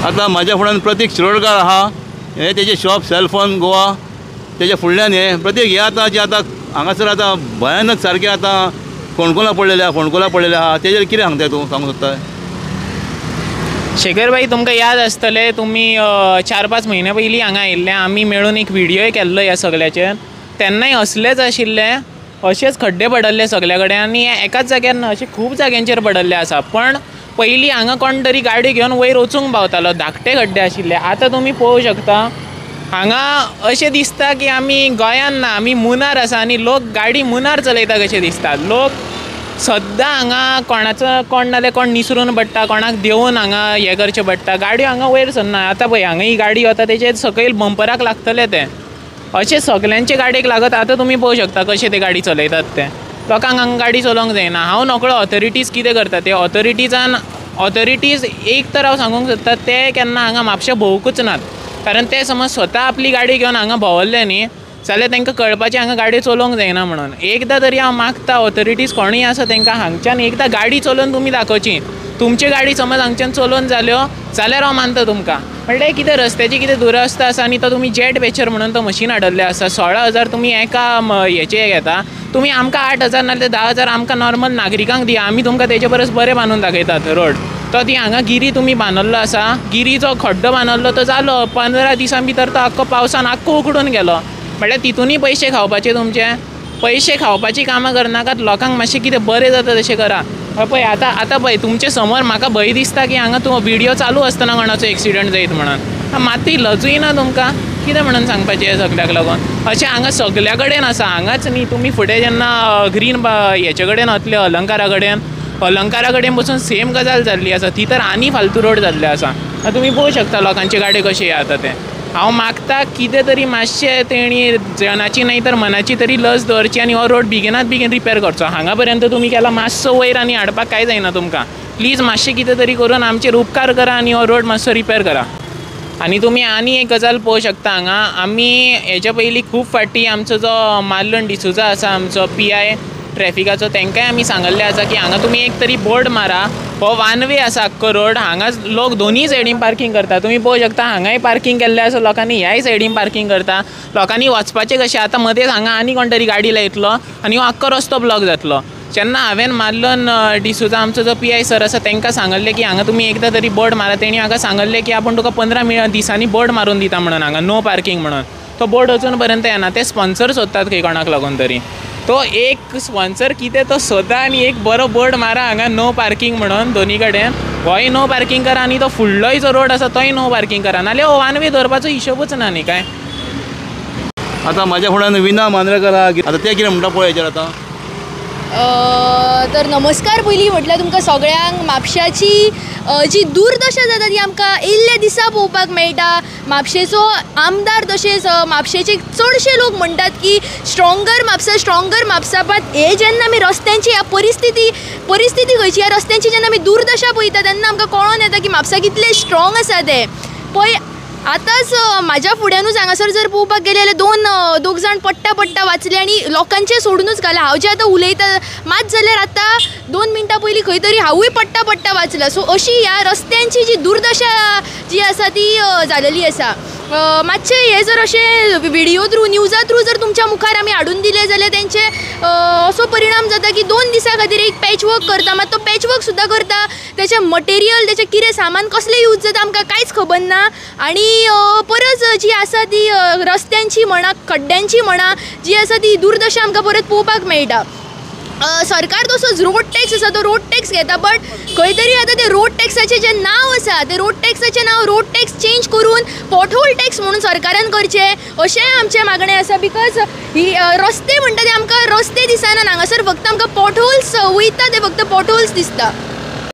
आतां म्हाज्या फुड्यान प्रतीक शिरोडकार आहा, हे तेजे शॉप सेलफोन गोवा, तेजे फुडल्यान हे प्रत्येक हे आतां जे आतां हांगासर आतां भयानक सारके आतां फोंडकुलां पडलेले आहा, तेजेर कितें सांगता तूं सांगूंक सोदता? शेखर भाई, तुमकां याद आसतलें तुमी 4-5 म्हयन्या पयलीं हांगा आयिल्ले, आमी मेळून एक व्हिडियोय केल्लो ह्या सगळ्याचेर. तेन्नाय असलेच आशिल्ले, अशेच खड्डे पडल्ले सगळे कडेन आनी एकाच जाग्यार ना, अशे खूब जाग्यांचेर पडल्ले आसा. पण पयलीं हांगा कोण तरी गाडी घेवन वयर वचूंक पावतालो, धाकटे खड्डे आशिल्ले. आतां तुमी पळोवंक शकता हांगा अशें दिसता की आमी गोंयान ना, आमी मुनार आसा आनी लोक गाडी मुनार चलयता कशें दिसता. लोक सद्दां हांगा कोण नाल्यार कोण निसरून पडटा, कोणाक देंवून हांगा हें करचें पडटा. गाडयो हांगा वयर सरना. आतां पळय हांगा ही गाडी वता तेचे सकयल बंपराक लागतले ते, अशें सगल्यांचे गाडयेक लागत. आतां तुमी पळोवंक शकता कशें ते गाडी चलयतात ते. लोकांक हांगा गाडी चलोवंक जायना. हांव नकळो ऑथॉरिटीज कितें करता ते ऑथॉरिटीज एक तर हांव सांगूंक सोदता ते केन्ना हांगा म्हापशें भोंवूंकूच नात. कारण ते समज स्वता आपली गाडी घेवन हांगा भोंवल्ले न्ही जाल्यार तांकां कळपाचें हांगा गाडी चलोवंक जायना म्हणून. एकदां तरी हांव मागता ऑथॉरिटीज कोणूय आसा तांकां हांगच्यान एकदां गाडी चलोवन तुमी दाखोवची. तुमची गाडी समज हांगच्यान चलोवन जाल्यो जाल्यार हांव मानता तुमकां. म्हणल्यार कितें रस्त्याची कितें दुरवस्था आसा आनी तो तुमी जेट पॅचर म्हणून तो मशीन हाडल्ले आसा. 16,000 तुमी एका हेचे घेता. तुमी आमकां 8,000 नाल्यार 10,000 आमकां नॉर्मल नागरिकांक दिया, आमी तुमकां तेचे परस बरें बांदून दाखयतात रोड. तो ती हांगा गिरी तुमी बांदल्लो आसा, गिरीचो खड्डो बांदल्लो तो जालो 15 दिसां भितर तो आख्खो पावसान आख्खो उकडून गेलो. म्हणल्यार तितूनय पयशे खावपाचे तुमचे. पयशे खावपाची कामां करनाकात, लोकांक मातशें कितें बरें जाता तशें करा. पळय आतां पळय तुमचे समोर म्हाका भंय दिसता की हांगा तूं व्हिडियो चालू आसतना कोणाचो एक्सिडंट जायत म्हणून. मात्तूय लजूय ना तुमकां कितें म्हणून सांगपाचें हें सगल्याक लागून. अशें हांगा सगल्या कडेन आसा. हांगाच न्ही तुमी फुडें जेन्ना ग्रीन हेचे कडेन वतले अलंकारा कडेन बसून सेम गजाल जाल्ली आसा. ती तर आनी फालतू रोड जाल्ले आसा. तुमी पळोवंक शकता लोकांचे गाडी कशे आतां ते. हांव मागता कितें तरी मातशें तेणी जनाची न्हय तर मनाची तरी लज दवरची आनी हो रोड बेगिनात बेगीन रिपेर करचो. हांगा पर्यंत तुमी केला मातसो वयर आनी हाडपाक कांय जायना तुमकां. प्लीज मातशें कितें तरी करून आमचेर उपकार करा आनी हो रोड मातसो रिपेर करा. आनी तुमी आनी एक गजाल पळोवंक शकता हांगा आमी हेच्या पयलीं खूब फावटी आमचो जो मार्लन डिसुजा आसा आमचो PI ट्रॅफिकाचो तांकांय आमी सांगल्लें आसा की हांगा तुमी एक तरी बोर्ड मारा. हो 1 वे आसा आख्खो रोड. हांगा लोक दोनूय सायडीन पार्किंग करता. तुमी पळोवंक शकता हांगाय पार्किंग केल्लें आसा लोकांनी, ह्याय सायडीन पार्किंग करता. लोकांनी वचपाचें कशें आतां मदेंच हांगा आनी कोण तरी गाडी लायतलो आनी हो आख्खो रस्तो ब्लॉक जातलो. जेन्ना हांवें मार्लन डिसुजा आमचो जो PI सर आसा तांकां सांगल्लें की हांगा तुमी एकदां तरी बोर्ड मारा. तेणी म्हाका सांगल्लें की आपूण तुका 15 दिसांनी बोर्ड मारून दिता म्हणून हांगा नो पार्किंग म्हणून. तो बोर्ड अजून पर्यंत येना. ते स्पॉन्सर सोदतात खंय कोणाक लागून तरी. तो एक स्पॉन्सर कितें तो सोदा आनी एक बरो बोर्ड मारा हांगा नो पार्किंग म्हणून दोनी कडेन. होय नो पार्किंग करा आनी तो फुडलोय जो रोड आसा तोय नो पार्किंग करा. नाल्यार 1 वे दवरपाचो हिशोबूच ना न्ही काय. आतां म्हाज्या फुड्यान विना मांद्रेकर आहा. आतां ते कितें म्हणटा पळय हेचेर आतां. तर नमस्कार. पयलीं म्हटल्यार तुमकां सगळ्यांक म्हापशाची जी दुर्दशा जाता ती आमकां येयल्ल्या दिसा पळोवपाक मेळटा. म्हापशेचो आमदार तशेंच म्हापशेचे चडशे लोक म्हणटात की स्ट्रॉंगर म्हापसा बट हे जेन्ना आमी रस्त्यांची ह्या परिस्थिती खंयची ह्या रस्त्यांची जेन्ना आमी दुर्दशा पळयता तेन्ना आमकां कळोन येता की म्हापसा कितले स्ट्रॉंग आसा ते. पळय आतांच म्हाज्या फुड्यानूच हांगासर जर पळोवपाक गेले जाल्यार दोग जाण पडटा वाचले आनी लोकांचे सोडूनच घाला. हांव जे आतां उलयता मात जाल्यार आतां 2 मिनटां पयलीं खंय तरी हांवूय पडटा वाचला. सो अशी ह्या रस्त्यांची जी दुर्दशा जी आसा ती जालेली आसा. मातशें हे जर अशें व्हिडियो थ्रू न्यूजा थ्रू जर तुमच्या मुखार आमी हाडून दिले जाल्यार तेंचे असो परिणाम जाता की 2 दिसां खातीर एक पॅचवर्क करता. मात तो पॅचवर्क सुद्दां करता तेचें मटेरियल तेचें कितें सामान कसलें यूज जाता आमकां कांयच खबर ना. आनी परत जी आसा ती रस्त्यांची म्हणा खड्ड्यांची म्हणा जी आसा ती दुर्दशा आमकां परत पळोवपाक मेळटा. सरकार तसोच रोड टॅक्स आसा तो रोड टॅक्स घेता. बट खंय तरी आतां ते रोड टॅक्साचें जें नांव आसा ते रोड टॅक्साचें नांव रोड टॅक्स चेंज करून पॉटहोल टॅक्स म्हणून सरकारान करचें अशें आमचें मागणें आसा. बिकॉज ही रस्ते म्हणटा ते आमकां रस्ते दिसना. हांगासर फक्त आमकां पॉटहोल्स वयता ते फक्त पॉटहोल्स दिसता.